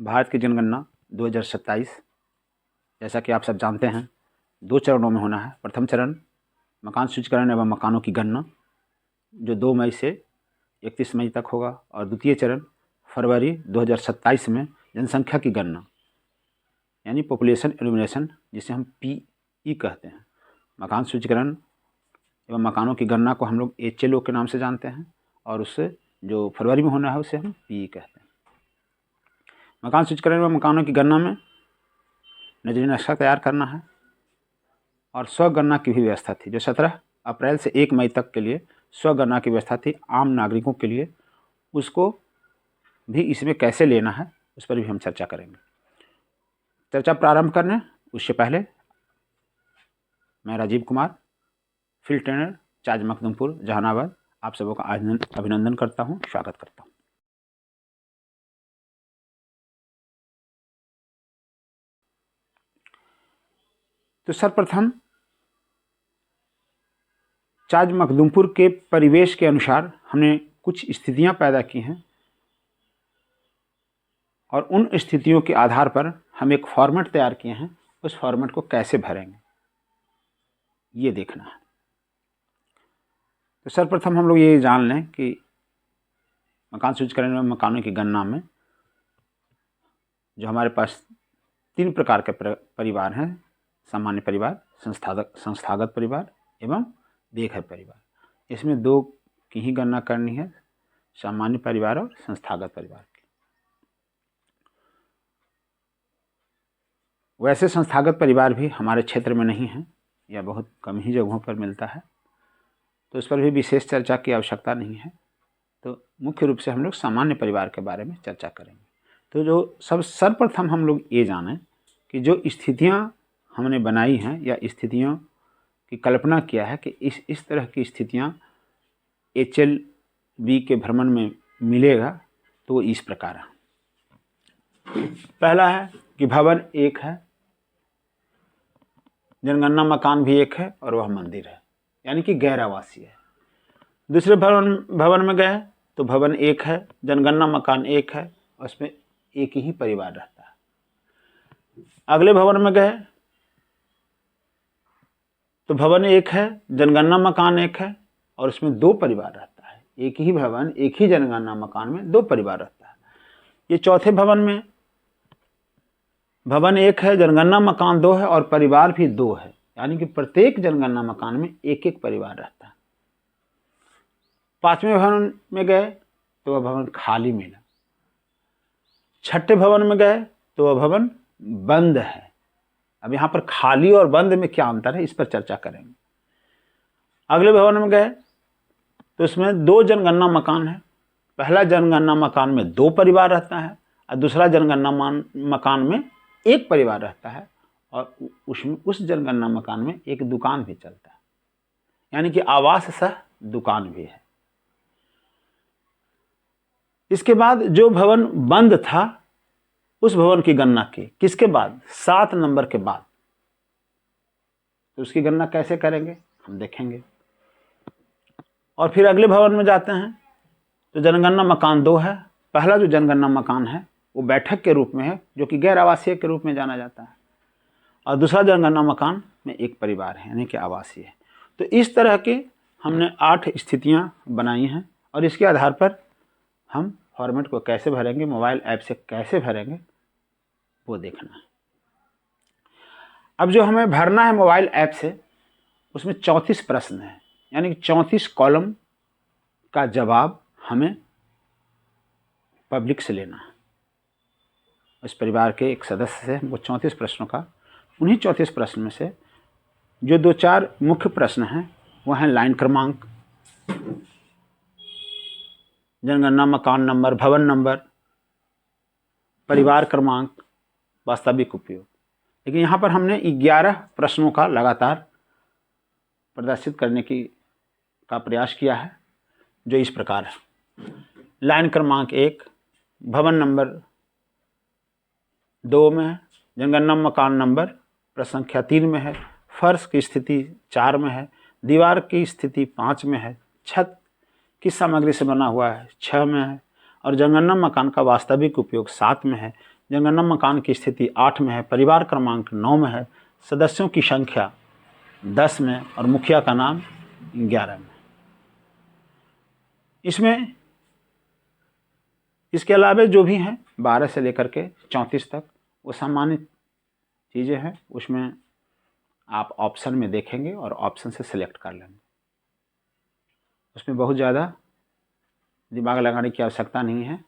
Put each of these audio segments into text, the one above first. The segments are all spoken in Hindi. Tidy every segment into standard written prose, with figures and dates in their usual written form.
भारत की जनगणना 2027 जैसा कि आप सब जानते हैं 2 चरणों में होना है। प्रथम चरण मकान सूचीकरण एवं मकानों की गणना जो 2 मई से 31 मई तक होगा, और द्वितीय चरण फरवरी 2027 में जनसंख्या की गणना यानी पॉपुलेशन एनुमरेशन, जिसे हम PE कहते हैं। मकान सूचीकरण एवं मकानों की गणना को हम लोग HLO के नाम से जानते हैं, और उससे जो फरवरी में होना है उसे हम PE कहते हैं। मकान सूचीकरण एवं मकानों की गणना में नजरी नक्शा तैयार करना है, और स्वगणना की भी व्यवस्था थी। जो 17 अप्रैल से 1 मई तक के लिए स्वगणना की व्यवस्था थी आम नागरिकों के लिए, उसको भी इसमें कैसे लेना है उस पर भी हम चर्चा करेंगे। चर्चा प्रारंभ करने उससे पहले मैं Rajiv Kumar, field trainer, charge Makhdumpur, Jehanabad, आप सबों का अभिनंदन करता हूँ, स्वागत करता हूँ। तो सर्वप्रथम चार्ज मखदुमपुर के परिवेश के अनुसार हमने कुछ स्थितियां पैदा की हैं, और उन स्थितियों के आधार पर हम एक फॉर्मेट तैयार किए हैं। उस फॉर्मेट को कैसे भरेंगे ये देखना है। तो सर्वप्रथम हम लोग ये जान लें कि मकान सूचीकरण में मकानों की गणना में जो हमारे पास 3 प्रकार के परिवार हैं: सामान्य परिवार, संस्थागत परिवार एवं देखकर परिवार। इसमें 2 की ही गणना करनी है, सामान्य परिवार और संस्थागत परिवार की। वैसे संस्थागत परिवार भी हमारे क्षेत्र में नहीं है या बहुत कम ही जगहों पर मिलता है, तो इस पर भी विशेष चर्चा की आवश्यकता नहीं है। तो मुख्य रूप से हम लोग सामान्य परिवार के बारे में चर्चा करेंगे। तो जो सर्वप्रथम हम लोग ये जानें कि जो स्थितियां हमने बनाई हैं या स्थितियों की कल्पना किया है कि इस तरह की स्थितियां HLB के भ्रमण में मिलेगा, तो वो इस प्रकार है। पहला है कि भवन एक है, जनगणना मकान भी एक है, और वह मंदिर है, यानी कि गैर आवासीय है। दूसरे भवन में गए तो भवन एक है, जनगणना मकान एक है, और उसमें एक ही परिवार रहता है। अगले भवन में गए तो भवन एक है, जनगणना मकान एक है, और उसमें 2 परिवार रहता है। एक ही भवन, एक ही जनगणना मकान में 2 परिवार रहता है। ये चौथे भवन में भवन एक है, जनगणना मकान 2 है, और परिवार भी 2 है, यानी कि प्रत्येक जनगणना मकान में एक परिवार रहता है। 5वें भवन में गए तो वह भवन खाली मिला। 6ठे भवन में गए तो वह भवन बंद है। अब यहाँ पर खाली और बंद में क्या अंतर है, इस पर चर्चा करेंगे। अगले भवन में गए तो उसमें 2 जनगणना मकान है। पहला जनगणना मकान में 2 परिवार रहता है, और दूसरा जनगणना मकान में 1 परिवार रहता है, और उसमें उस जनगणना मकान में एक दुकान भी चलता है, यानी कि आवास सह दुकान भी है। इसके बाद जो भवन बंद था उस भवन की गणना की किसके बाद? 7 नंबर के बाद। तो उसकी गणना कैसे करेंगे हम देखेंगे। और फिर अगले भवन में जाते हैं तो जनगणना मकान 2 है। पहला जो जनगणना मकान है वो बैठक के रूप में है, जो कि गैर आवासीय के रूप में जाना जाता है, और दूसरा जनगणना मकान में 1 परिवार है, यानी कि आवासीय है। तो इस तरह के हमने 8 स्थितियां बनाई हैं, और इसके आधार पर हम फॉर्मेट को कैसे भरेंगे, मोबाइल ऐप से कैसे भरेंगे, वो देखना है। अब जो हमें भरना है मोबाइल ऐप से, उसमें 34 प्रश्न है, यानी कि 34 कॉलम का जवाब हमें पब्लिक से लेना है। इस परिवार के एक सदस्य से हमको 34 प्रश्नों का, उन्हीं 34 प्रश्न में से जो 2-4 मुख्य प्रश्न हैं वह हैं लाइन क्रमांक, जनगणना मकान नंबर, भवन नंबर, परिवार क्रमांक, वास्तविक उपयोग। लेकिन यहाँ पर हमने 11 प्रश्नों का लगातार प्रदर्शित करने का प्रयास किया है, जो इस प्रकार है। लाइन क्रमांक 1 भवन नंबर 2 में है, जनगणना मकान नंबर प्रश्न संख्या 3 में है, फर्श की स्थिति 4 में है, दीवार की स्थिति 5 में है, छत किस सामग्री से बना हुआ है 6 में है, और जनगणना मकान का वास्तविक उपयोग 7 में है, जनगणना मकान की स्थिति 8 में है, परिवार क्रमांक 9 में है, सदस्यों की संख्या 10 में और मुखिया का नाम 11 में। इसमें इसके अलावा जो भी हैं 12 से लेकर के 34 तक वो सामान्य चीज़ें हैं, उसमें आप ऑप्शन में देखेंगे और ऑप्शन से सिलेक्ट कर लेंगे। उसमें बहुत ज़्यादा दिमाग लगाने की आवश्यकता नहीं है,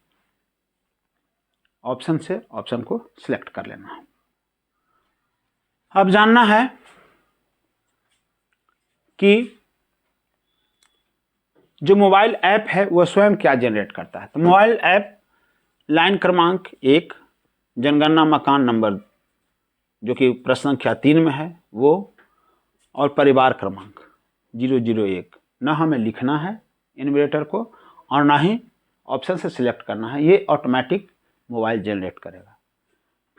ऑप्शन से ऑप्शन को सिलेक्ट कर लेना है। अब जानना है कि जो मोबाइल ऐप है वह स्वयं क्या जनरेट करता है। तो मोबाइल ऐप लाइन क्रमांक 1 जनगणना मकान नंबर जो कि प्रश्न संख्या 3 में है वो, और परिवार क्रमांक 001 ना हमें लिखना है इन्यूमरेटर को और ना ही ऑप्शन से सिलेक्ट करना है, ये ऑटोमेटिक मोबाइल जनरेट करेगा।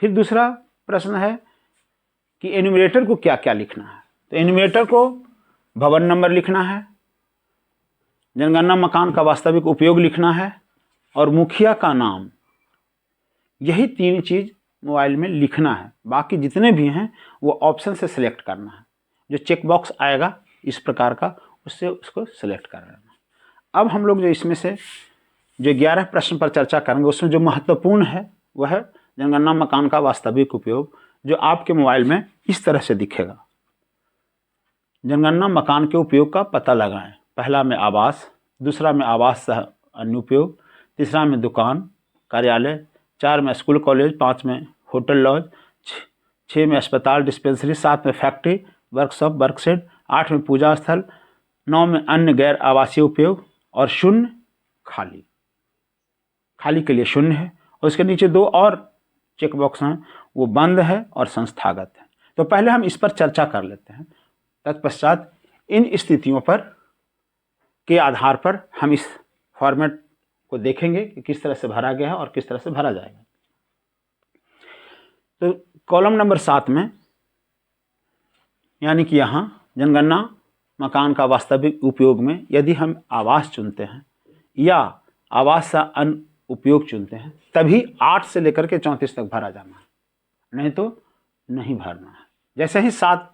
फिर दूसरा प्रश्न है कि इन्यूमरेटर को क्या क्या लिखना है। तो इन्यूमरेटर को भवन नंबर लिखना है, जनगणना मकान का वास्तविक उपयोग लिखना है और मुखिया का नाम, यही 3 चीज़ मोबाइल में लिखना है। बाकी जितने भी हैं वो ऑप्शन से सिलेक्ट करना है, जो चेक बॉक्स आएगा इस प्रकार का उससे उसको सिलेक्ट कर लेना। अब हम लोग जो इसमें से जो 11 प्रश्न पर चर्चा करेंगे उसमें जो महत्वपूर्ण है वह है जनगणना मकान का वास्तविक उपयोग, जो आपके मोबाइल में इस तरह से दिखेगा। जनगणना मकान के उपयोग का पता लगाएं। पहला में आवास, दूसरा में आवास सह अन्य उपयोग, तीसरा में दुकान कार्यालय, 4 में स्कूल कॉलेज, 5 में होटल लॉज, 6 में अस्पताल डिस्पेंसरी, 7 में फैक्ट्री वर्कशॉप वर्कशेड, 8 में पूजा स्थल, 9 में अन्य गैर आवासीय उपयोग और 0 खाली। खाली के लिए 0 है और उसके नीचे 2 और चेक बॉक्स हैं, वो बंद है और संस्थागत है। तो पहले हम इस पर चर्चा कर लेते हैं, तत्पश्चात इन स्थितियों पर के आधार पर हम इस फॉर्मेट को देखेंगे कि किस तरह से भरा गया है और किस तरह से भरा जाएगा। तो कॉलम नंबर 7 में यानी कि यहाँ जनगणना मकान का वास्तविक उपयोग में यदि हम आवास चुनते हैं या आवास का अन्य उपयोग चुनते हैं तभी 8 से लेकर के 34 तक भरा जाना है, नहीं तो नहीं भरना है। जैसे ही 7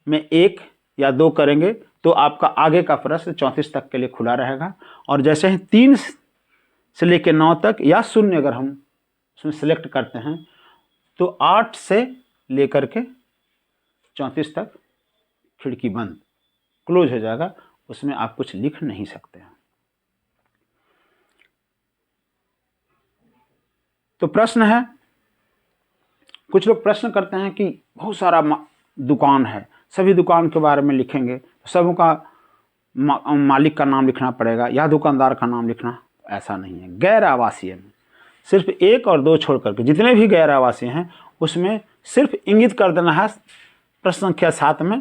में 1 या 2 करेंगे तो आपका आगे का प्रश्न 34 तक के लिए खुला रहेगा, और जैसे ही 3 से लेकर 9 तक या 0 अगर हम उसमें सेलेक्ट करते हैं तो 8 से लेकर के 34 तक खिड़की बंद क्लोज हो जाएगा, उसमें आप कुछ लिख नहीं सकते हैं। तो प्रश्न है, कुछ लोग प्रश्न करते हैं कि बहुत सारा दुकान है, सभी दुकान के बारे में लिखेंगे तो सबों का मालिक का नाम लिखना पड़ेगा या दुकानदार का नाम लिखना, ऐसा नहीं है। गैर आवासीय में सिर्फ 1 और 2 छोड़ करके जितने भी गैर आवासीय हैं उसमें सिर्फ इंगित कर देना है प्रश्न संख्या 7 में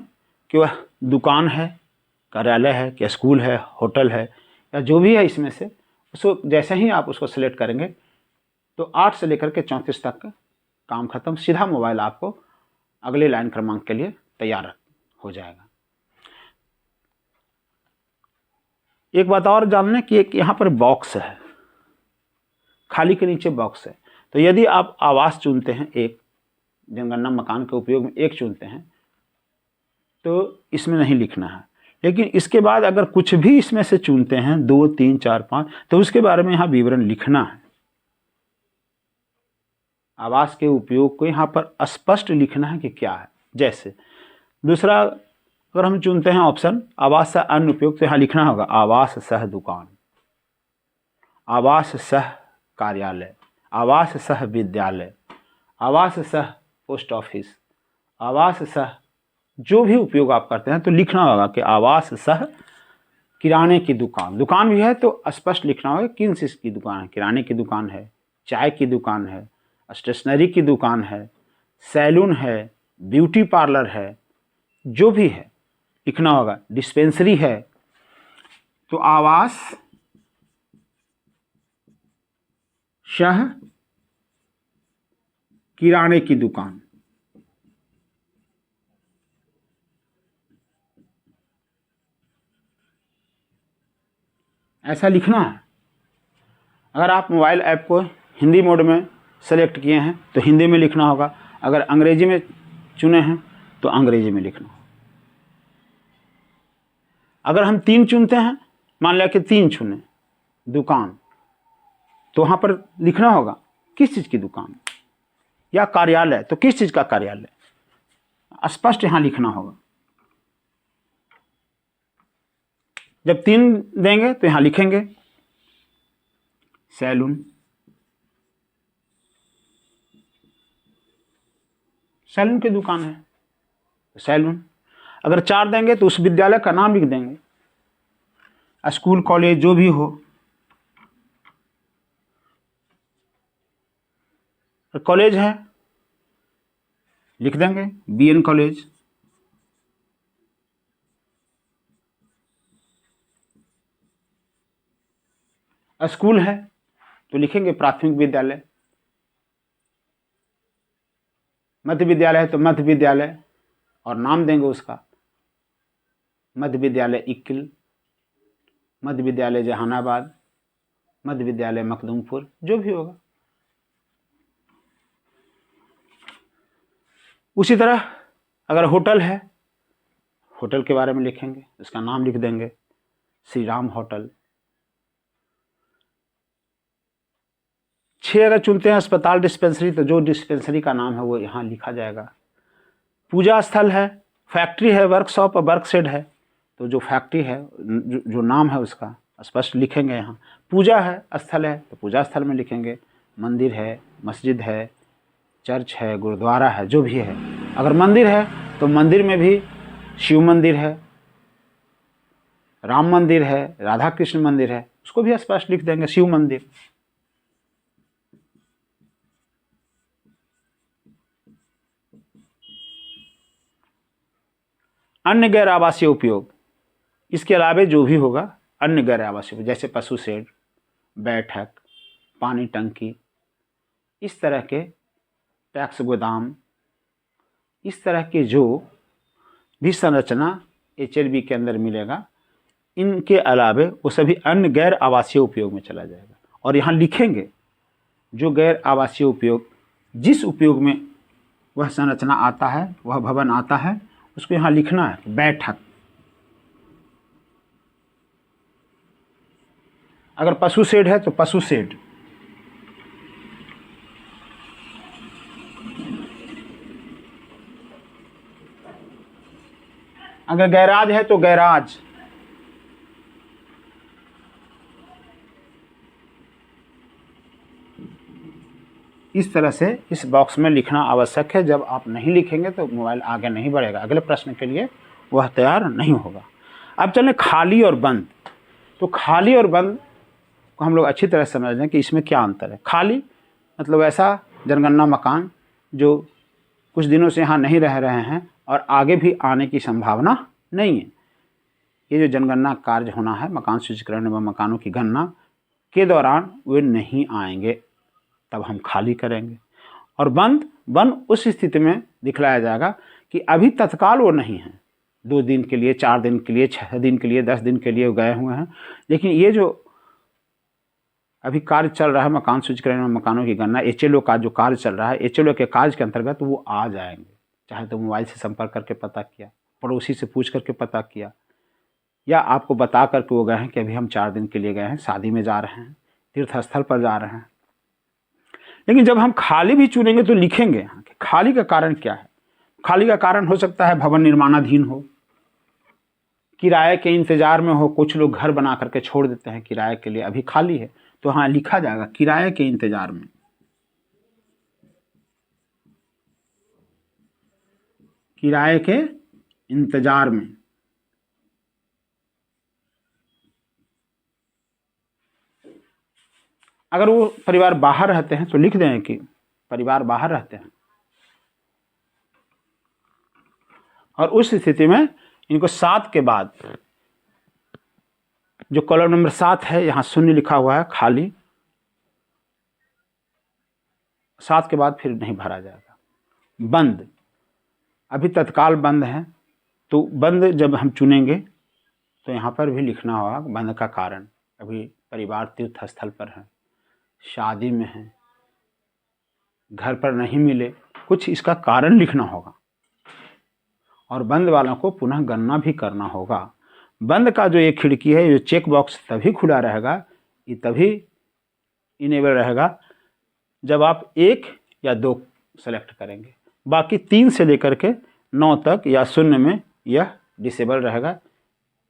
कि वह दुकान है, कार्यालय है, कि स्कूल है, होटल है या जो भी है इसमें से, उसको जैसे ही आप उसको सिलेक्ट करेंगे तो 8 से लेकर के 34 तक काम खत्म, सीधा मोबाइल आपको अगले लाइन क्रमांक के लिए तैयार हो जाएगा। एक बात और जानने की, एक यहाँ पर बॉक्स है, खाली के नीचे बॉक्स है। तो यदि आप आवास चुनते हैं, एक जनगणना मकान के उपयोग में 1 चुनते हैं तो इसमें नहीं लिखना है, लेकिन इसके बाद अगर कुछ भी इसमें से चुनते हैं 2, 3, 4, 5 तो उसके बारे में यहाँ विवरण लिखना है। आवास के उपयोग को यहाँ पर स्पष्ट लिखना है कि क्या है। जैसे दूसरा अगर हम चुनते हैं ऑप्शन आवास सह अन्य उपयोग, तो यहाँ लिखना होगा आवास सह दुकान, आवास सह कार्यालय, आवास सह विद्यालय, आवास सह पोस्ट ऑफिस, आवास सह जो भी उपयोग आप करते हैं तो लिखना होगा कि आवास सह किराने की दुकान। दुकान भी है तो स्पष्ट लिखना होगा किन चीज़ की दुकान है, किराने की दुकान है, चाय की दुकान है, स्टेशनरी की दुकान है, सैलून है, ब्यूटी पार्लर है, जो भी है लिखना होगा, डिस्पेंसरी है। तो आवास सह किराने की दुकान, ऐसा लिखना है। अगर आप मोबाइल ऐप को हिंदी मोड में सेलेक्ट किए हैं तो हिंदी में लिखना होगा, अगर अंग्रेजी में चुने हैं तो अंग्रेजी में लिखना होगा। अगर हम 3 चुनते हैं, मान लिया कि 3 चुने दुकान, तो वहाँ पर लिखना होगा किस चीज़ की दुकान, या कार्यालय तो किस चीज़ का कार्यालय, स्पष्ट यहाँ लिखना होगा। जब 3 देंगे तो यहाँ लिखेंगे सैलून, सैलून की दुकान है तो सैलून। अगर 4 देंगे तो उस विद्यालय का नाम लिख देंगे, स्कूल कॉलेज जो भी हो। कॉलेज है लिख देंगे बीएन कॉलेज। स्कूल है तो लिखेंगे प्राथमिक विद्यालय। मध्य विद्यालय है तो मध्य विद्यालय और नाम देंगे उसका, मध्य विद्यालय इक्किल, मध्य विद्यालय जहानाबाद, मध्य विद्यालय मखदूमपुर, जो भी होगा। उसी तरह अगर होटल है, होटल के बारे में लिखेंगे, उसका नाम लिख देंगे श्री राम होटल। 6 अगर चुनते हैं अस्पताल डिस्पेंसरी, तो जो डिस्पेंसरी का नाम है वो यहाँ लिखा जाएगा। पूजा स्थल है, फैक्ट्री है, वर्कशॉप और वर्कशेड है, तो जो फैक्ट्री है जो नाम है उसका स्पष्ट लिखेंगे यहाँ। पूजा है, स्थल है तो पूजा स्थल में लिखेंगे। मंदिर है, मस्जिद है, चर्च है, गुरुद्वारा है, जो भी है। अगर मंदिर है तो मंदिर में भी शिव मंदिर है, राम मंदिर है, राधा कृष्ण मंदिर है, उसको भी स्पष्ट लिख देंगे शिव मंदिर। अन्य गैर आवासीय उपयोग, इसके अलावे जो भी होगा अन्य गैर आवासीय उपयोग, जैसे पशु शेड, बैठक, पानी टंकी, इस तरह के टैक्स गोदाम, इस तरह के जो भी संरचना एचएलबी के अंदर मिलेगा, इनके अलावे वो सभी अन्य गैर आवासीय उपयोग में चला जाएगा। और यहाँ लिखेंगे जो गैर आवासीय उपयोग, जिस उपयोग में वह संरचना आता है, वह भवन आता है, उसको यहाँ लिखना है बैठक। अगर पशु शेड है तो पशु शेड, अगर गैराज है तो गैराज, इस तरह से इस बॉक्स में लिखना आवश्यक है। जब आप नहीं लिखेंगे तो मोबाइल आगे नहीं बढ़ेगा, अगले प्रश्न के लिए वह तैयार नहीं होगा। अब चलें खाली और बंद। तो खाली और बंद को हम लोग अच्छी तरह समझ लें कि इसमें क्या अंतर है। खाली मतलब ऐसा जनगणना मकान जो कुछ दिनों से यहाँ नहीं रह रहे हैं और आगे भी आने की संभावना नहीं है। ये जो जनगणना कार्य होना है, मकान सूचीकरण एवं मकानों की गणना के दौरान वे नहीं आएंगे, तब हम खाली करेंगे। और बंद उस स्थिति में दिखलाया जाएगा कि अभी तत्काल वो नहीं है, 2 दिन के लिए, 4 दिन के लिए, 6 दिन के लिए, 10 दिन के लिए गए हुए हैं, लेकिन ये जो अभी कार्य चल रहा है मकान सूचीकरण में मकानों की गणना, एचएलओ का जो कार्य चल रहा है, एचएलओ के कार्य के अंतर्गत वो आ जाएंगे। चाहे तो मोबाइल से संपर्क करके पता किया, पड़ोसी से पूछ करके पता किया, या आपको बता करके वो गए हैं कि अभी हम 4 दिन के लिए गए हैं, शादी में जा रहे हैं, तीर्थ स्थल पर जा रहे हैं। लेकिन जब हम खाली भी चुनेंगे तो लिखेंगे यहाँ कि खाली का कारण क्या है। खाली का कारण हो सकता है भवन निर्माणाधीन हो, किराए के इंतजार में हो, कुछ लोग घर बना करके छोड़ देते हैं किराए के लिए, अभी खाली है, तो हाँ लिखा जाएगा किराए के इंतजार में। किराए के इंतजार में। अगर वो परिवार बाहर रहते हैं तो लिख दें कि परिवार बाहर रहते हैं, और उस स्थिति में इनको 7 के बाद, जो कॉलम नंबर 7 है, यहाँ 0 लिखा हुआ है खाली, 7 के बाद फिर नहीं भरा जाएगा। बंद, अभी तत्काल बंद है, तो बंद जब हम चुनेंगे तो यहाँ पर भी लिखना होगा बंद का कारण। अभी परिवार तीर्थ स्थल पर है, शादी में है, घर पर नहीं मिले, कुछ इसका कारण लिखना होगा और बंद वालों को पुनः गणना भी करना होगा। बंद का जो एक खिड़की है, ये चेक बॉक्स तभी खुला रहेगा, ये तभी इनेबल रहेगा जब आप 1 या 2 सेलेक्ट करेंगे। बाकी 3 से लेकर के 9 तक या 0 में यह डिसेबल रहेगा,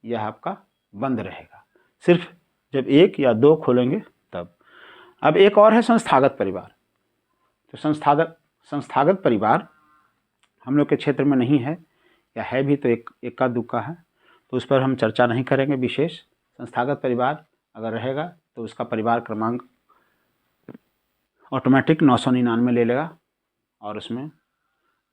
यह आपका बंद रहेगा। सिर्फ जब 1 या 2 खोलेंगे तब। अब एक और है संस्थागत परिवार। तो संस्थागत परिवार हम लोग के क्षेत्र में नहीं है, या है भी तो इक्का दुक्का है, तो उस पर हम चर्चा नहीं करेंगे विशेष। संस्थागत परिवार अगर रहेगा तो उसका परिवार क्रमांक ऑटोमेटिक 999 ले लेगा और उसमें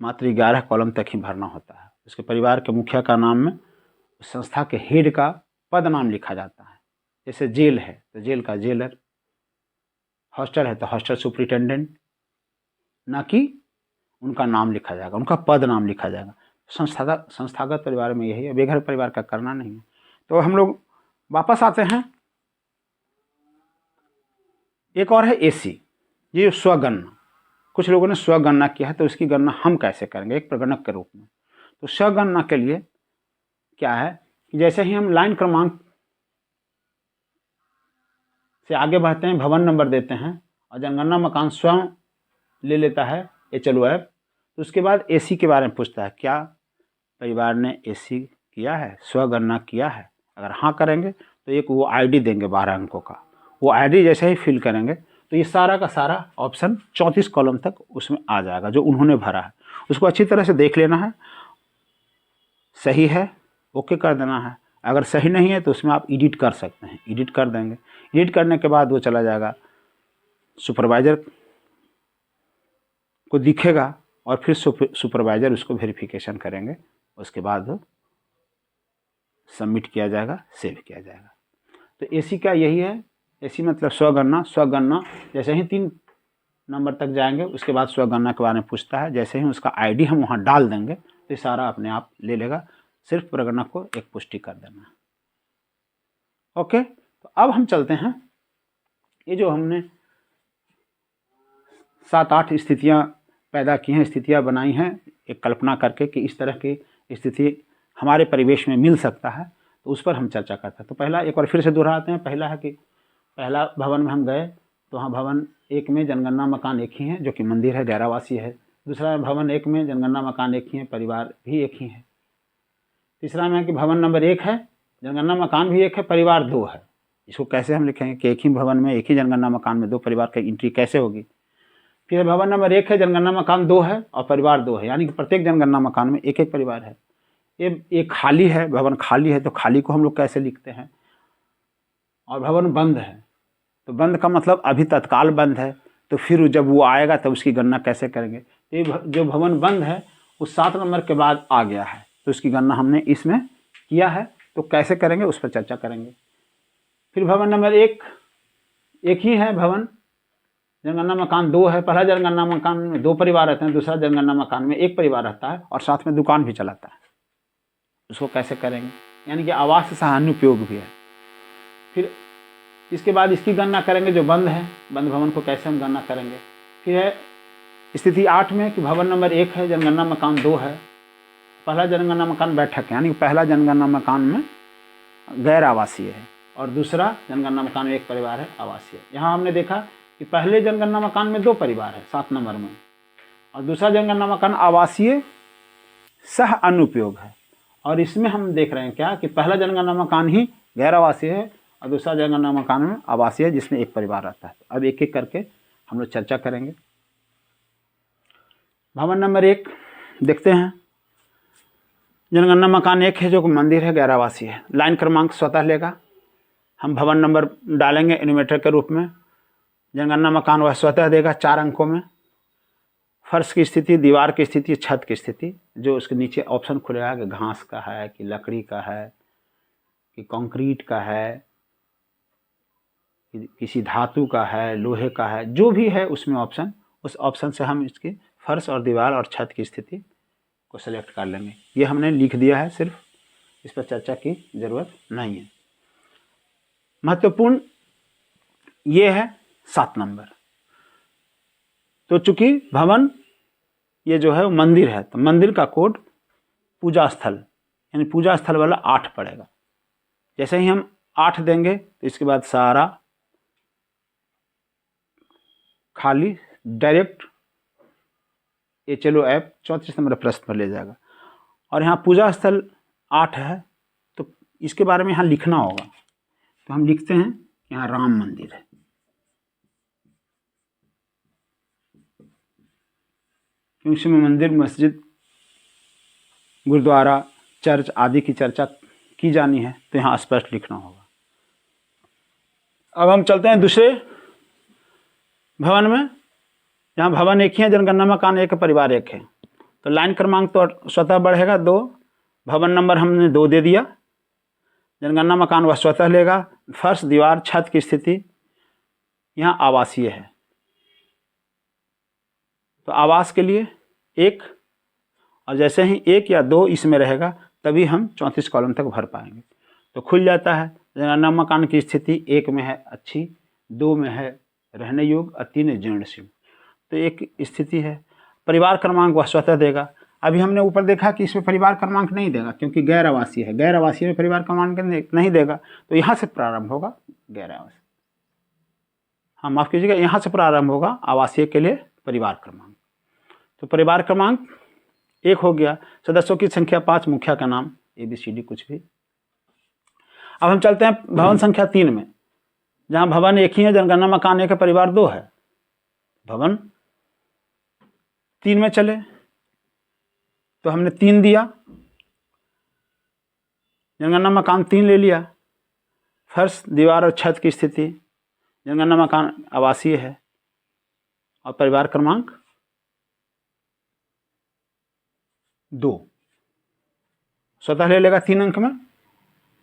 मात्र 11 कॉलम तक ही भरना होता है। उसके परिवार के मुखिया का नाम में उस संस्था के हेड का पद नाम लिखा जाता है। जैसे जेल है तो जेल का जेलर, हॉस्टल है तो हॉस्टल सुपरिटेंडेंट, ना कि उनका नाम लिखा जाएगा, उनका पद नाम लिखा जाएगा। संस्थागत परिवार में यही है, बेघर परिवार का करना नहीं है। तो हम लोग वापस आते हैं। एक और है एसी, ये स्वगणना। कुछ लोगों ने स्वगणना किया है, तो इसकी गणना हम कैसे करेंगे एक प्रगणक के रूप में। तो स्वगणना के लिए क्या है कि जैसे ही हम लाइन क्रमांक से आगे बढ़ते हैं, भवन नंबर देते हैं और जनगणना मकान स्वयं ले लेता है HLO ऐप, तो उसके बाद एसी के बारे में पूछता है, क्या परिवार ने एसी किया है, स्वगणना किया है। अगर हाँ करेंगे तो एक वो आईडी देंगे 12 अंकों का। वो आईडी जैसे ही फिल करेंगे तो ये सारा का सारा ऑप्शन 34 कॉलम तक उसमें आ जाएगा जो उन्होंने भरा है। उसको अच्छी तरह से देख लेना है, सही है ओके कर देना है। अगर सही नहीं है तो उसमें आप एडिट कर सकते हैं, एडिट कर देंगे। एडिट करने के बाद वो चला जाएगा सुपरवाइज़र को दिखेगा और फिर सुपरवाइज़र उसको वेरिफिकेशन करेंगे, उसके बाद सबमिट किया जाएगा, सेव किया जाएगा। तो एसी का यही है, एसी मतलब स्वगणना। स्वगणना जैसे ही 3 नंबर तक जाएंगे उसके बाद स्वगणना के बारे में पूछता है। जैसे ही उसका आईडी हम वहाँ डाल देंगे तो ये सारा अपने आप ले लेगा, सिर्फ प्रगणना को एक पुष्टि कर देना। ओके, तो अब हम चलते हैं, ये जो हमने 7-8 स्थितियाँ पैदा की हैं, स्थितियाँ बनाई हैं एक कल्पना करके कि इस तरह की स्थिति हमारे परिवेश में मिल सकता है, तो उस पर हम चर्चा करते हैं। तो पहला एक बार फिर से दोहराते हैं। पहला है कि पहला भवन में हम गए तो वहाँ भवन 1 में जनगणना मकान एक ही है जो कि मंदिर है, डेरावासी है। दूसरा भवन 1 में जनगणना मकान एक ही है, परिवार भी एक ही है। तीसरा में है कि भवन नंबर 1 है, जनगणना मकान भी एक है, परिवार 2 है। इसको कैसे हम लिखेंगे कि एक ही भवन में एक ही जनगणना मकान में 2 परिवार की एंट्री कैसे होगी। फिर भवन नंबर 1 है, जनगणना मकान 2 है और परिवार 2 है, यानी कि प्रत्येक जनगणना मकान में एक एक परिवार है। ये खाली है, भवन खाली है, तो खाली को हम लोग कैसे लिखते हैं। और भवन बंद है, तो बंद का मतलब अभी तत्काल बंद है, तो फिर जब वो आएगा तब उसकी गणना कैसे करेंगे। ये जो भवन बंद है वो 7 नंबर के बाद आ गया है, तो उसकी गणना हमने इसमें किया है, तो कैसे करेंगे उस पर चर्चा करेंगे। फिर भवन नंबर 1 एक ही है भवन, जनगणना मकान 2 है। पहला जनगणना मकान में 2 परिवार रहते हैं, दूसरा जनगणना मकान में 1 परिवार रहता है और साथ में दुकान भी चलाता है। उसको कैसे करेंगे, यानी कि आवास सामान्य उपयोग भी है। फिर इसके बाद इसकी गणना करेंगे जो बंद है, बंद भवन को कैसे हम गणना करेंगे। फिर है स्थिति 8 में कि भवन नंबर 1 है, जनगणना मकान 2 है। पहला जनगणना मकान बैठक है, यानी पहला जनगणना मकान में गैर आवासीय है और दूसरा जनगणना मकान में 1 परिवार है आवासीय। यहाँ हमने देखा कि पहले जनगणना मकान में 2 परिवार है 7 नंबर में, और दूसरा जनगणना मकान आवासीय सह अनुपयोग है। और इसमें हम देख रहे हैं क्या कि पहला जनगणना मकान ही गैर आवासीय है और दूसरा जनगणना मकान में आवासीय है जिसमें 1 परिवार रहता है। अब एक एक करके हम लोग चर्चा करेंगे। भवन नंबर 1 देखते हैं, जनगणना मकान 1 है जो कि मंदिर है, गैर आवासीय है। लाइन क्रमांक स्वतः लेगा, हम भवन नंबर डालेंगे एन्यूमरेटर के रूप में। जनगणना मकान वह स्वतः देगा 4 अंकों में। फर्श की स्थिति, दीवार की स्थिति, छत की स्थिति, जो उसके नीचे ऑप्शन खुलेगा कि घास का है कि लकड़ी का है कि कंक्रीट का है कि किसी धातु का है, लोहे का है, जो भी है उसमें ऑप्शन, उस ऑप्शन से हम इसकी फर्श और दीवार और छत की स्थिति को सेलेक्ट कर लेंगे। ये हमने लिख दिया है, सिर्फ इस पर चर्चा की ज़रूरत नहीं है। महत्वपूर्ण ये है 7 नंबर। तो चूंकि भवन ये जो है वो मंदिर है, तो मंदिर का कोड पूजा स्थल, यानी पूजा स्थल वाला 8 पड़ेगा। जैसे ही हम 8 देंगे तो इसके बाद सारा खाली डायरेक्ट ये चलो ऐप 34 नंबर प्रश्न पर ले जाएगा। और यहाँ पूजा स्थल 8 है, तो इसके बारे में यहाँ लिखना होगा। तो हम लिखते हैं कि यहाँ राम मंदिर है, क्योंकि इसमें मंदिर, मस्जिद, गुरुद्वारा, चर्च आदि की चर्चा की जानी है, तो यहाँ स्पष्ट लिखना होगा। अब हम चलते हैं दूसरे भवन में, जहाँ भवन एक ही है, जनगणना मकान एक है, परिवार एक है। तो लाइन क्रमांक तो स्वतः बढ़ेगा 2, भवन नंबर हमने 2 दे दिया, जनगणना मकान वह स्वतः लेगा। फर्श, दीवार, छत की स्थिति यहाँ आवासीय है, तो आवास के लिए 1, और जैसे ही 1 या 2 इसमें रहेगा तभी हम 34 कॉलम तक भर पाएंगे। तो खुल जाता है। जनगणना मकान की स्थिति 1 में है अच्छी, 2 में है रहने योग्य और 3 जीर्णशीर्ण, तो एक स्थिति है। परिवार क्रमांक वह स्वतः देगा। अभी हमने ऊपर देखा कि इसमें परिवार क्रमांक नहीं देगा, क्योंकि गैर आवासीय है, गैर आवासीय में परिवार क्रमांक नहीं देगा। तो यहाँ से प्रारंभ होगा गैर आवासीय, हाँ माफ़ कीजिएगा, यहाँ से प्रारंभ होगा आवासीय के लिए परिवार क्रमांक। तो परिवार क्रमांक 1 हो गया। सदस्यों की संख्या 5, मुखिया का नाम ABCD कुछ भी। अब हम चलते हैं भवन संख्या 3 में, जहाँ भवन एक ही है, जनगणना मकान 1 है, परिवार 2 है। भवन 3 में चले तो हमने 3 दिया, जनगणना मकान 3 ले लिया। फर्श, दीवार और छत की स्थिति, जनगणना मकान आवासीय है और परिवार क्रमांक 2 स्वतः ले लेगा 3 अंक में,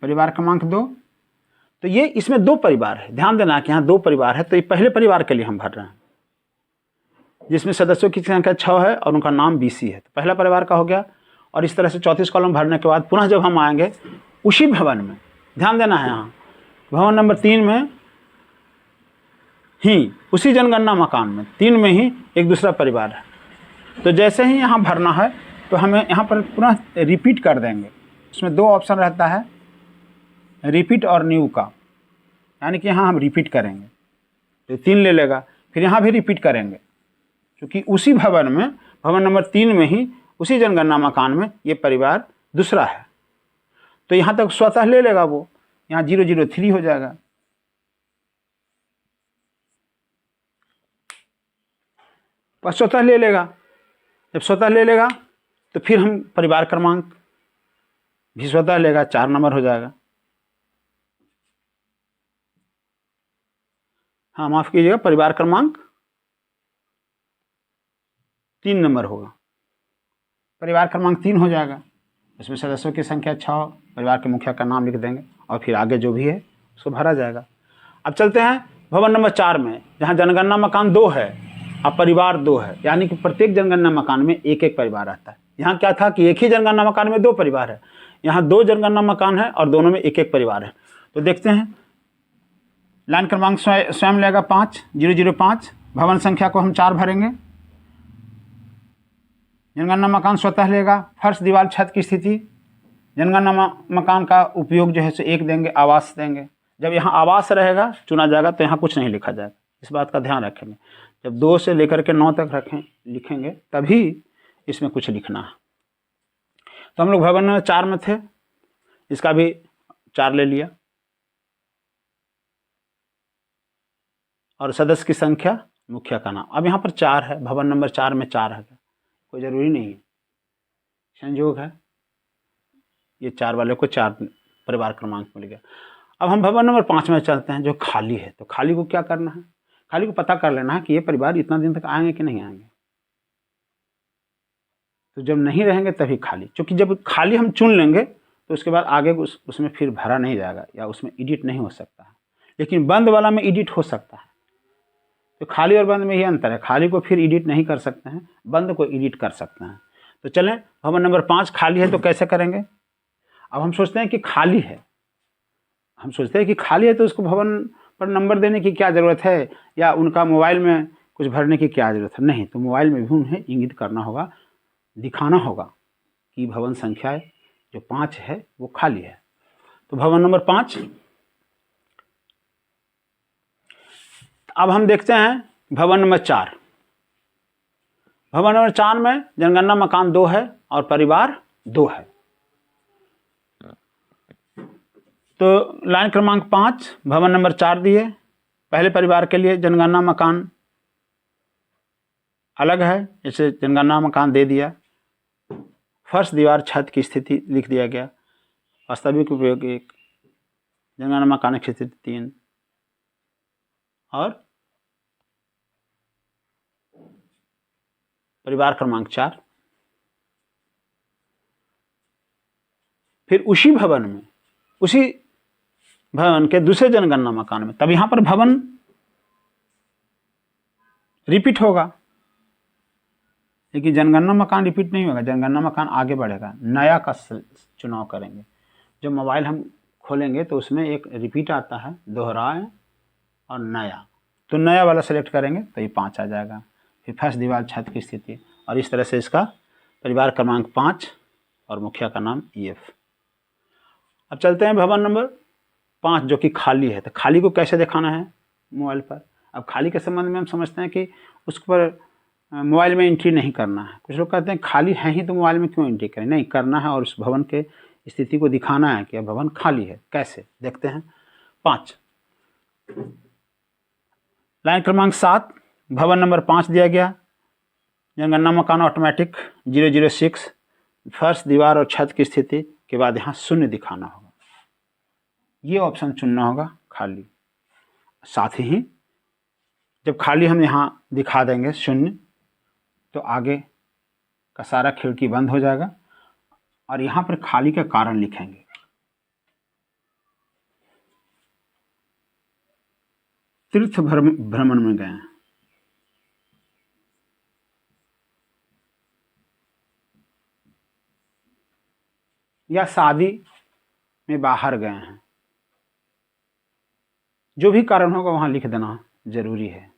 परिवार क्रमांक 2। तो ये इसमें 2 परिवार है, ध्यान देना कि यहाँ 2 परिवार है। तो ये पहले परिवार के लिए हम भर रहे हैं, जिसमें सदस्यों की संख्या 6 है और उनका नाम BC है। तो पहला परिवार का हो गया। और इस तरह से 34 कॉलम भरने के बाद पुनः जब हम आएंगे उसी भवन में, ध्यान देना है यहाँ भवन नंबर 3 में ही, उसी जनगणना मकान में 3 में ही एक दूसरा परिवार है। तो जैसे ही यहाँ भरना है तो हमें यहाँ पर पुनः रिपीट कर देंगे। इसमें 2 ऑप्शन रहता है, रिपीट और न्यू का, यानी कि यहाँ हम रिपीट करेंगे तो 3 ले लेगा। फिर यहाँ भी रिपीट करेंगे, क्योंकि उसी भवन में, भवन नंबर 3 में ही, उसी जनगणना मकान में ये परिवार दूसरा है। तो यहाँ तक स्वतः ले लेगा वो, यहाँ 003 हो जाएगा। पर स्वतः ले लेगा, जब स्वतः ले लेगा तो फिर हम परिवार क्रमांक भी स्वतः लेगा, 4 नंबर हो जाएगा। हाँ माफ़ कीजिएगा, परिवार क्रमांक 3 नंबर होगा, परिवार क्रमांक 3 हो जाएगा। इसमें सदस्यों की संख्या 6, परिवार के मुखिया का नाम लिख देंगे और फिर आगे जो भी है उसको भरा जाएगा। अब चलते हैं भवन नंबर 4 में, जहाँ जनगणना मकान 2 है और परिवार 2 है, यानी कि प्रत्येक जनगणना मकान में एक एक परिवार रहता है। यहाँ क्या था कि एक ही जनगणना मकान में 2 परिवार है, यहाँ 2 जनगणना मकान है और दोनों में एक एक परिवार है। तो देखते हैं, लाइन क्रमांक स्वयं लेगा 5, 005। भवन संख्या को हम 4 भरेंगे। जनगणना मकान स्वतः लेगा। फर्श, दीवार, छत की स्थिति, जनगणना मकान का उपयोग जो है सो 1 देंगे, आवास देंगे। जब यहाँ आवास रहेगा चुना जाएगा तो यहाँ कुछ नहीं लिखा जाएगा, इस बात का ध्यान रखेंगे। जब 2 से लेकर के 9 तक लिखेंगे तभी इसमें कुछ लिखना है। तो हम लोग भवन में 4 में थे, इसका भी 4 ले लिया। और सदस्य की संख्या, मुखिया का नाम। अब यहाँ पर 4 है, भवन नंबर 4 में 4 है, कोई ज़रूरी नहीं है, संयोग है, ये 4 वाले को 4 परिवार क्रमांक मिल गया। अब हम भवन नंबर 5 में चलते हैं, जो खाली है। तो खाली को क्या करना है, खाली को पता कर लेना है कि ये परिवार इतना दिन तक आएंगे कि नहीं आएंगे। तो जब नहीं रहेंगे तभी खाली, क्योंकि जब खाली हम चुन लेंगे तो उसके बाद आगे उसमें फिर भरा नहीं जाएगा या उसमें एडिट नहीं हो सकता है। लेकिन बंद वाला में एडिट हो सकता है। तो खाली और बंद में ही अंतर है, खाली को फिर एडिट नहीं कर सकते हैं, बंद को एडिट कर सकते हैं। तो चलें, भवन नंबर 5 खाली है तो कैसे करेंगे। अब हम सोचते हैं कि खाली है, तो उसको भवन पर नंबर देने की क्या ज़रूरत है, या उनका मोबाइल में कुछ भरने की क्या ज़रूरत है, नहीं। तो मोबाइल में भी उन्हें इंगित करना होगा, दिखाना होगा कि भवन संख्या जो 5 है वो खाली है। तो भवन नंबर 5। अब हम देखते हैं भवन नंबर 4। भवन नंबर 4 में जनगणना मकान 2 है और परिवार 2 है। तो लाइन क्रमांक 5 भवन नंबर 4 दिए। पहले परिवार के लिए जनगणना मकान अलग है, इसे जनगणना मकान दे दिया। फर्श, दीवार, छत की स्थिति लिख दिया गया। वास्तविक उपयोग 1, जनगणना मकान की स्थिति 3 और परिवार क्रमांक 4। फिर उसी भवन के दूसरे जनगणना मकान में, तब यहां पर भवन रिपीट होगा, लेकिन जनगणना मकान रिपीट नहीं होगा, जनगणना मकान आगे बढ़ेगा। नया का चुनाव करेंगे। जब मोबाइल हम खोलेंगे तो उसमें एक रिपीट आता है, दोहराएं और नया, तो नया वाला सेलेक्ट करेंगे तो ये 5 आ जाएगा। फिर फर्श, दीवार, छत की स्थिति, और इस तरह से इसका परिवार क्रमांक 5 और मुखिया का नाम EF। अब चलते हैं भवन नंबर 5 जो कि खाली है। तो खाली को कैसे दिखाना है मोबाइल पर। अब खाली के संबंध में हम समझते हैं कि उस पर मोबाइल में एंट्री नहीं करना है। कुछ लोग कहते हैं खाली है ही तो मोबाइल में क्यों एंट्री करें, नहीं करना है और उस भवन के स्थिति को दिखाना है कि यह भवन खाली है। कैसे देखते हैं। 5 लाइन क्रमांक 7 भवन नंबर 5 दिया गया। जनगणना मकान ऑटोमेटिक 006, फर्श, दीवार और छत की स्थिति के बाद यहाँ 0 दिखाना होगा। ये ऑप्शन चुनना होगा खाली। साथ ही जब खाली हम यहाँ दिखा देंगे 0, तो आगे का सारा खिड़की बंद हो जाएगा और यहाँ पर खाली का कारण लिखेंगे। तीर्थ भ्रमण में गए हैं, या शादी में बाहर गए हैं, जो भी कारण होगा वहाँ लिख देना जरूरी है।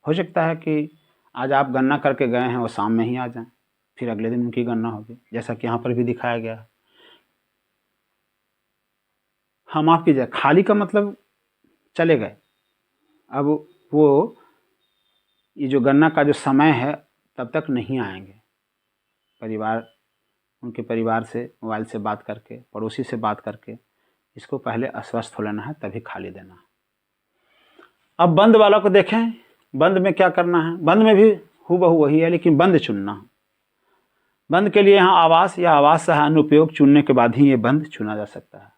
हो सकता है कि आज आप गणना करके गए हैं, वो शाम में ही आ जाएं, फिर अगले दिन उनकी गणना होगी, जैसा कि यहाँ पर भी दिखाया गया है। हम माफ कीजिए, खाली का मतलब चले गए। अब वो ये जो गणना का जो समय है तब तक नहीं आएंगे। उनके परिवार से मोबाइल से बात करके, पड़ोसी से बात करके इसको पहले आश्वस्त हो लेना है, तभी खाली देना है। अब बंद वाला को देखें। बंद में क्या करना है, बंद में भी हूबहू वही है, लेकिन बंद चुनना। बंद के लिए यहाँ आवास या आवास सह अन्य उपयोग चुनने के बाद ही ये बंद चुना जा सकता है,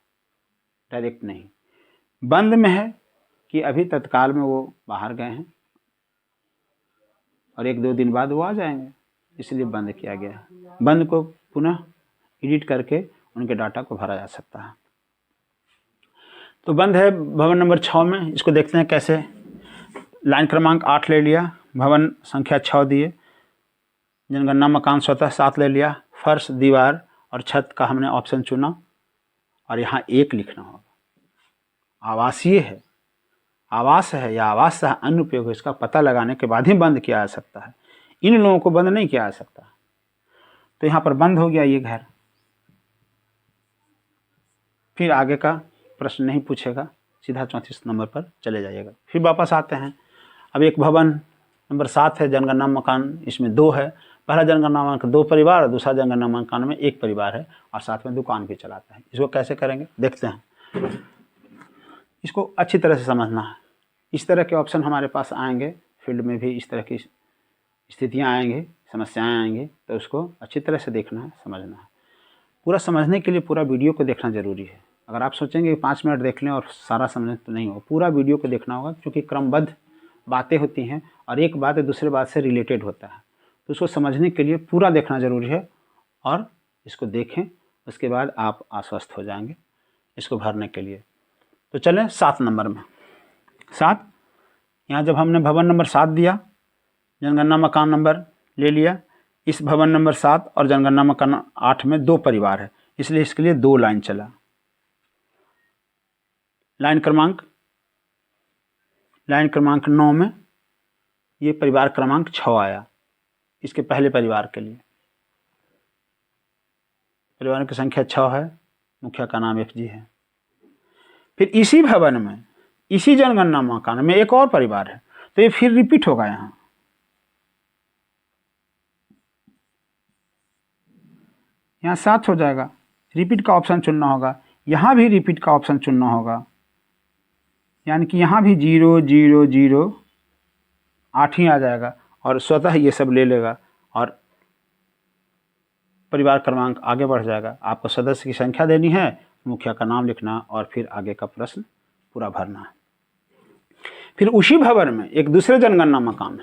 डायरेक्ट नहीं। बंद में है कि अभी तत्काल में वो बाहर गए हैं और 1-2 दिन बाद वो आ जाएंगे, इसलिए बंद किया गया है। बंद को पुनः एडिट करके उनके डाटा को भरा जा सकता है। तो बंद है भवन नंबर 6 में। इसको देखते हैं कैसे। लाइन क्रमांक 8 ले लिया, भवन संख्या 6 दिए, जनगणना मकान स्वतः 7 ले लिया, फर्श, दीवार और छत का हमने ऑप्शन चुना और यहाँ 1 लिखना होगा। आवासीय है, आवास है या आवास सह अन्य उपयोग है, इसका पता लगाने के बाद ही बंद किया जा सकता है। इन लोगों को बंद नहीं किया जा सकता। तो यहाँ पर बंद हो गया ये घर। फिर आगे का प्रश्न नहीं पूछेगा, सीधा 34 नंबर पर चले जाइएगा। फिर वापस आते हैं। अब एक भवन नंबर 7 है, जनगणना मकान इसमें 2 है। पहला जनगणना मकान 2 परिवार और दूसरा जनगणना मकान में 1 परिवार है और साथ में दुकान भी चलाता है। इसको कैसे करेंगे देखते हैं। इसको अच्छी तरह से समझना है। इस तरह के ऑप्शन हमारे पास आएंगे, फील्ड में भी इस तरह की स्थितियाँ आएंगी, समस्याएं आएंगी, तो उसको अच्छी तरह से देखना है, समझना है। पूरा समझने के लिए पूरा वीडियो को देखना ज़रूरी है। अगर आप सोचेंगे कि 5 मिनट देख लें और सारा समझें तो नहीं हो, पूरा वीडियो को देखना होगा, क्योंकि क्रमबद्ध बातें होती हैं और एक बात दूसरे बात से रिलेटेड होता है। तो उसको समझने के लिए पूरा देखना ज़रूरी है और इसको देखें, उसके बाद आप आश्वस्त हो जाएंगे इसको भरने के लिए। तो चलें 7 नंबर में। 7 यहाँ जब हमने भवन नंबर 7 दिया, जनगणना मकान नंबर ले लिया, इस भवन नंबर 7 और जनगणना मकान 8 में 2 परिवार है, इसलिए इसके लिए 2 लाइन चला। लाइन क्रमांक 9 में ये परिवार क्रमांक 6 आया इसके पहले परिवार के लिए। परिवार की संख्या 6 है, मुखिया का नाम FG है। फिर इसी भवन में, इसी जनगणना मकान में एक और परिवार है, तो ये फिर रिपीट होगा। यहाँ 7 हो जाएगा, रिपीट का ऑप्शन चुनना होगा। यहाँ भी रिपीट का ऑप्शन चुनना होगा, यानी कि यहाँ भी 0 0 0 8 ही आ जाएगा और स्वतः ये सब ले लेगा और परिवार क्रमांक आगे बढ़ जाएगा। आपको सदस्य की संख्या देनी है, मुखिया का नाम लिखना और फिर आगे का प्रश्न पूरा भरना है। फिर उसी भवन में एक दूसरे जनगणना मकान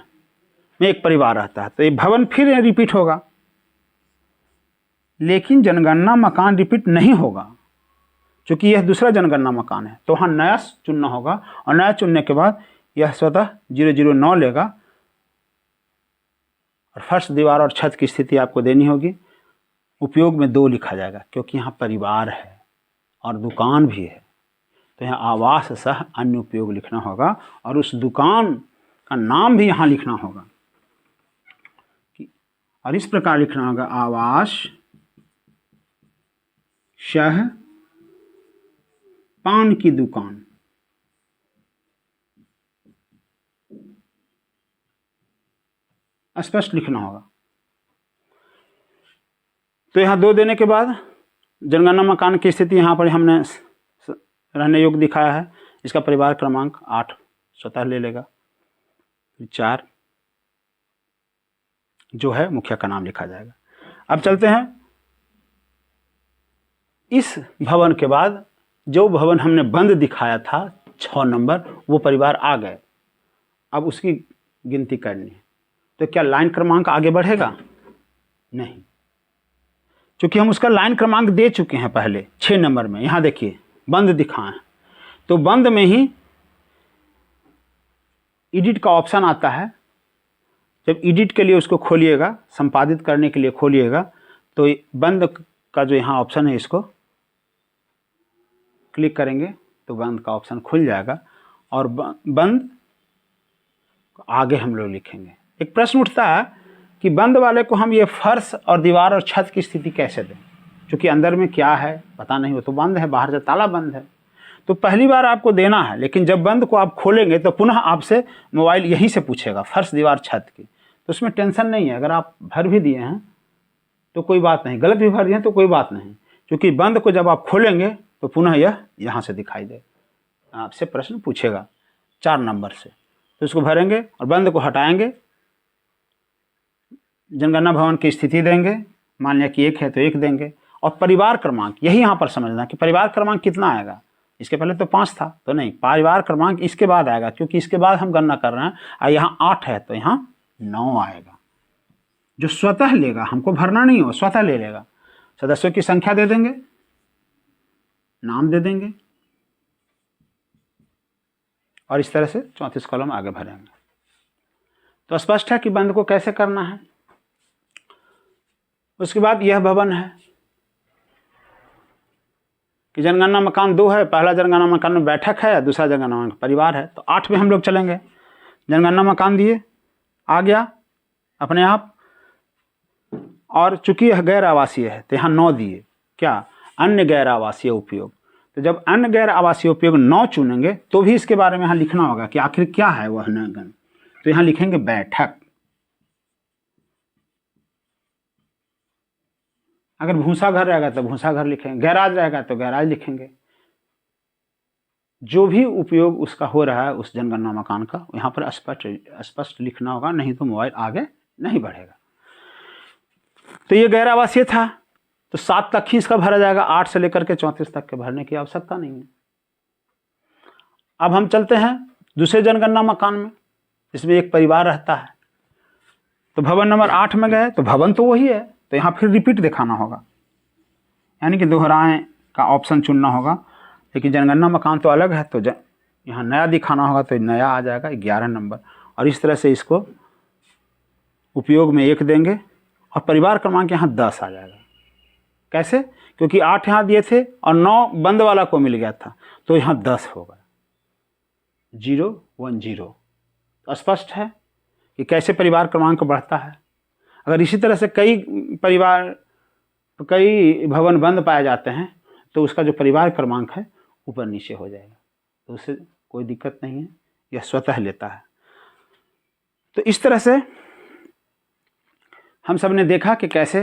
में एक परिवार रहता है, तो ये भवन फिर रिपीट होगा, लेकिन जनगणना मकान रिपीट नहीं होगा क्योंकि यह दूसरा जनगणना मकान है। तो वहाँ नया चुनना होगा और नया चुनने के बाद यह स्वतः 009 लेगा और फर्श, दीवार और छत की स्थिति आपको देनी होगी। उपयोग में 2 लिखा जाएगा क्योंकि यहाँ परिवार है और दुकान भी है, तो यहाँ आवास सह अन्य उपयोग लिखना होगा और उस दुकान का नाम भी यहाँ लिखना होगा। और इस प्रकार लिखना होगा, आवास सह पान की दुकान। स्पष्ट लिखना होगा। तो यहाँ 2 देने के बाद जनगणना मकान की स्थिति यहाँ पर हमने रहने योग्य दिखाया है। इसका परिवार क्रमांक 8 स्वतः ले लेगा। 4 जो है मुखिया का नाम लिखा जाएगा। अब चलते हैं, इस भवन के बाद जो भवन हमने बंद दिखाया था 6 नंबर, वो परिवार आ गए। अब उसकी गिनती करनी है, तो क्या लाइन क्रमांक आगे बढ़ेगा? नहीं, क्योंकि हम उसका लाइन क्रमांक दे चुके हैं पहले 6 नंबर में। यहाँ देखिए बंद दिखाएं, तो बंद में ही एडिट का ऑप्शन आता है। जब एडिट के लिए उसको खोलिएगा, संपादित करने के लिए खोलिएगा, तो बंद का जो यहाँ ऑप्शन है इसको क्लिक करेंगे तो बंद का ऑप्शन खुल जाएगा और बंद आगे हम लोग लिखेंगे। एक प्रश्न उठता है कि बंद वाले को हम ये फर्श और दीवार और छत की स्थिति कैसे दें, क्योंकि अंदर में क्या है पता नहीं, वो तो बंद है, बाहर से ताला बंद है। तो पहली बार आपको देना है, लेकिन जब बंद को आप खोलेंगे तो पुनः आपसे मोबाइल यहीं से पूछेगा फर्श, दीवार, छत की। तो उसमें टेंशन नहीं है, अगर आप भर भी दिए हैं तो कोई बात नहीं, गलत भी भर दिए हैं तो कोई बात नहीं, क्योंकि बंद को जब आप खोलेंगे तो पुनः यह यहाँ से दिखाई दे, आपसे प्रश्न पूछेगा 4 नंबर से। तो इसको भरेंगे और बंद को हटाएंगे, जनगणना भवन की स्थिति देंगे, मान लिया कि 1 है तो 1 देंगे, और परिवार क्रमांक यही यहाँ पर समझना कि परिवार क्रमांक कितना आएगा। इसके पहले तो 5 था, तो नहीं, परिवार क्रमांक इसके बाद आएगा, क्योंकि इसके बाद हम गणना कर रहे हैं और यहाँ 8 है तो यहाँ 9 आएगा, जो स्वतः लेगा, हमको भरना नहीं हो, स्वतः ले लेगा। सदस्यों की संख्या दे देंगे, नाम दे देंगे और इस तरह से 34 कॉलम आगे भरेंगे। तो स्पष्ट है कि बंद को कैसे करना है। उसके बाद यह भवन है कि जनगणना मकान 2 है, पहला जनगणना मकान में बैठक है, दूसरा जनगणना मकान परिवार है। तो 8 में हम लोग चलेंगे। जनगणना मकान दिए, आ गया अपने आप, और चूंकि यह गैर आवासीय है तो यहाँ 9 दिए, क्या, अन्य गैर आवासीय उपयोग। तो जब अन्य गैर आवासीय उपयोग 9 चुनेंगे तो भी इसके बारे में यहाँ लिखना होगा कि आखिर क्या है वह नगन। तो यहाँ लिखेंगे बैठक। अगर भूसा घर रहेगा तो भूसा घर लिखेंगे, गैराज रहेगा तो गैराज लिखेंगे। जो भी उपयोग उसका हो रहा है उस जनगणना मकान का, यहाँ पर स्पष्ट लिखना होगा, नहीं तो मोबाइल आगे नहीं बढ़ेगा। तो ये गैर आवासीय था, तो 7 तक ही इसका भरा जाएगा, 8 से लेकर के 34 तक के भरने की आवश्यकता नहीं है। अब हम चलते हैं दूसरे जनगणना मकान में, इसमें एक परिवार रहता है। तो भवन नंबर 8 में गए तो भवन तो वही है, तो यहाँ फिर रिपीट दिखाना होगा, यानी कि दोहराएं का ऑप्शन चुनना होगा। लेकिन जनगणना मकान तो अलग है, तो यहाँ नया दिखाना होगा, तो नया आ जाएगा 11 नंबर। और इस तरह से इसको उपयोग में 1 देंगे और परिवार क्रमांक यहाँ 10 आ जाएगा। कैसे? क्योंकि 8 यहाँ दिए थे और 9 बंद वाला को मिल गया था, तो यहाँ 10 होगा, 010। तो स्पष्ट है कि कैसे परिवार क्रमांक बढ़ता है। अगर इसी तरह से कई भवन बंद पाए जाते हैं तो उसका जो परिवार क्रमांक है ऊपर नीचे हो जाएगा, तो उससे कोई दिक्कत नहीं है, यह स्वतः लेता है। तो इस तरह से हम सब ने देखा कि कैसे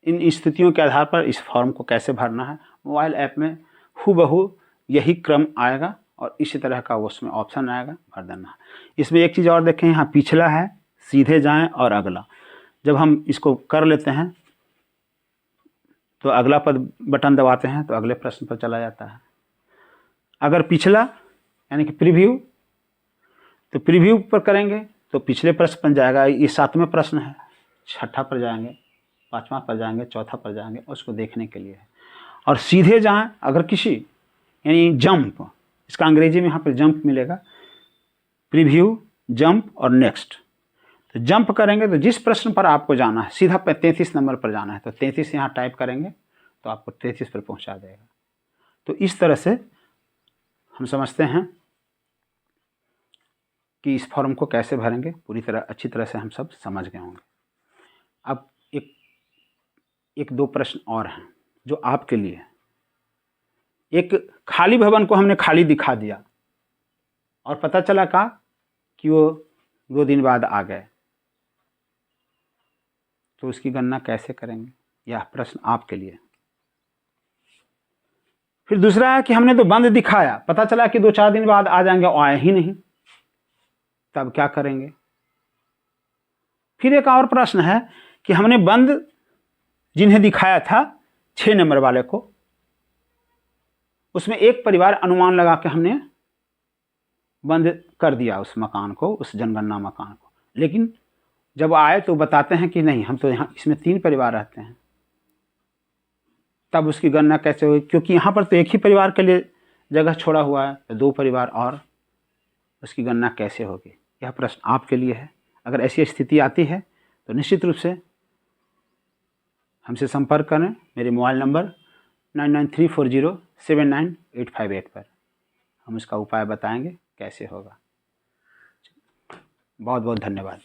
इन स्थितियों के आधार पर इस फॉर्म को कैसे भरना है। मोबाइल ऐप में हूबहू यही क्रम आएगा और इसी तरह का उसमें ऑप्शन आएगा, भर देना है। इसमें एक चीज़ और देखें, यहाँ पिछला है, सीधे जाएं और अगला। जब हम इसको कर लेते हैं तो अगला पद बटन दबाते हैं तो अगले प्रश्न पर चला जाता है। अगर पिछला यानी कि प्रीव्यू, तो प्रीव्यू पर करेंगे तो पिछले प्रश्न पर जाएगा। ये 7वें प्रश्न है, 6ठा पर जाएंगे, 5वां पर जाएंगे, 4था पर जाएंगे, उसको देखने के लिए है। और सीधे जाएं अगर किसी, यानी जंप, इसका अंग्रेजी में यहाँ पर जंप मिलेगा, प्रीव्यू, जंप और नेक्स्ट। तो जंप करेंगे तो जिस प्रश्न पर आपको जाना है, सीधा 33 नंबर पर जाना है, तो 33 यहाँ टाइप करेंगे तो आपको 33 पर पहुँचा देगा। तो इस तरह से हम समझते हैं कि इस फॉर्म को कैसे भरेंगे, पूरी तरह अच्छी तरह से हम सब समझ गए होंगे। अब एक दो प्रश्न और हैं जो आपके लिए है। एक खाली भवन को हमने खाली दिखा दिया और पता चला कि वो 2 दिन बाद आ गए, तो उसकी गणना कैसे करेंगे, यह प्रश्न आपके लिए। फिर दूसरा है कि हमने तो बंद दिखाया, पता चला कि 2-4 दिन बाद आ जाएंगे, आए ही नहीं, तब क्या करेंगे। फिर एक और प्रश्न है कि हमने बंद जिन्हें दिखाया था 6 नंबर वाले को, उसमें एक परिवार अनुमान लगा के हमने बंद कर दिया उस मकान को, उस जनगणना मकान को, लेकिन जब आए तो बताते हैं कि नहीं, हम तो यहाँ इसमें 3 परिवार रहते हैं, तब उसकी गणना कैसे होगी, क्योंकि यहाँ पर तो एक ही परिवार के लिए जगह छोड़ा हुआ है, तो 2 परिवार और, उसकी गणना कैसे होगी, यह प्रश्न आपके लिए है। अगर ऐसी स्थिति आती है तो निश्चित रूप से हमसे संपर्क करें, मेरे मोबाइल नंबर 9934079858 पर। हम इसका उपाय बताएंगे कैसे होगा। बहुत बहुत धन्यवाद।